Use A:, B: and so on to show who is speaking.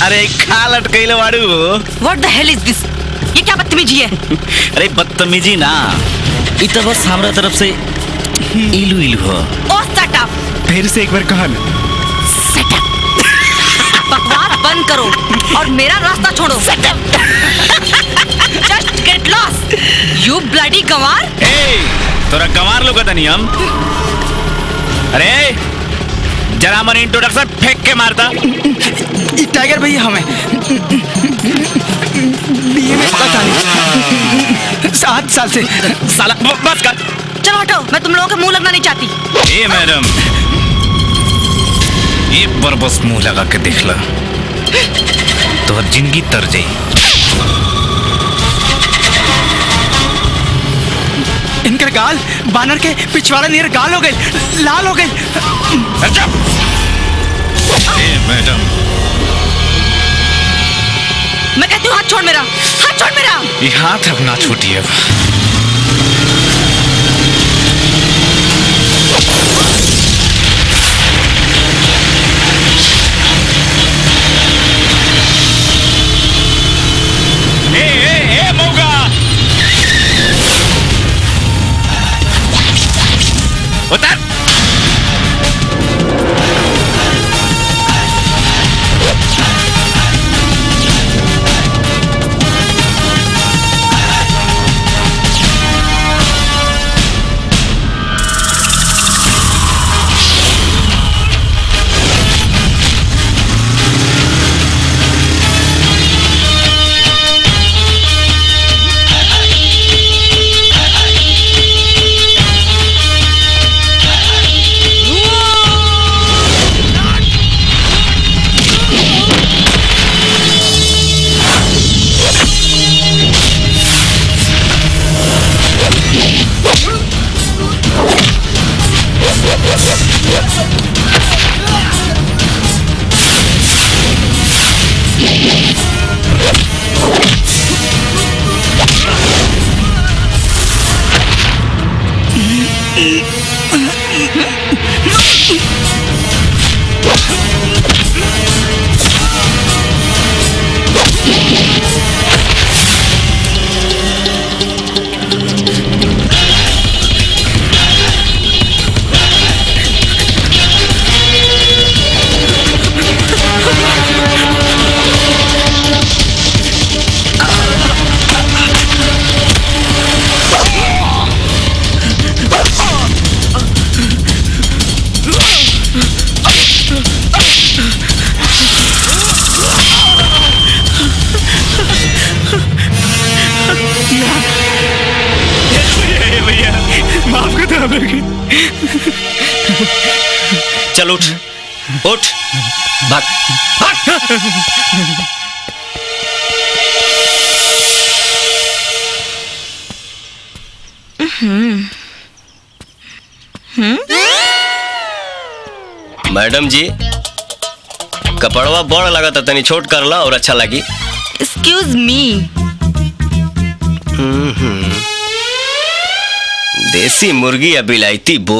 A: अरे खा लटकैले वाड़ू।
B: What the hell is this? ये क्या बदतमीजी है?
A: अरे बदतमीजी ना, इ तो बस हमरा तरफ से इलू इलू हो।
B: ओ shut up!
C: फिर से एक बार कहा ना।
B: Shut up! बकवास बंद करो और मेरा रास्ता छोड़ो। Shut up! Just get lost! You bloody गंवार!
A: ए, तोरा गंवार लोग नहीं हम। अरे जरा मन इंट्रोडक्शन फेंक के मारता।
C: टाइगर भैया हमें बीए में पता नहीं 7 साल से।
A: साला बस कर।
B: चलो हटो, मैं तुम लोगों के मुंह लगना नहीं चाहती।
A: ए मैडम, एक बार बस मुंह लगा के देख ला, तो जिंदगी तर जाई।
C: इनका गाल बानर के पिछवाड़ा नियर गाल हो गए, लाल हो गए।
A: ए मैडम,
B: मैं कहती हूँ हाथ छोड़ मेरा, हाथ छोड़ मेरा।
A: ये हाथ अब ना छूटिए। ए मौका उतर। चल उठ उठ, भाग भाग।
D: मैडम जी, कपड़वा बड़ लगा था, तनी छोट कर ला और अच्छा लगी।
B: Excuse me.
D: देसी मुर्गी या बिलायती बोल।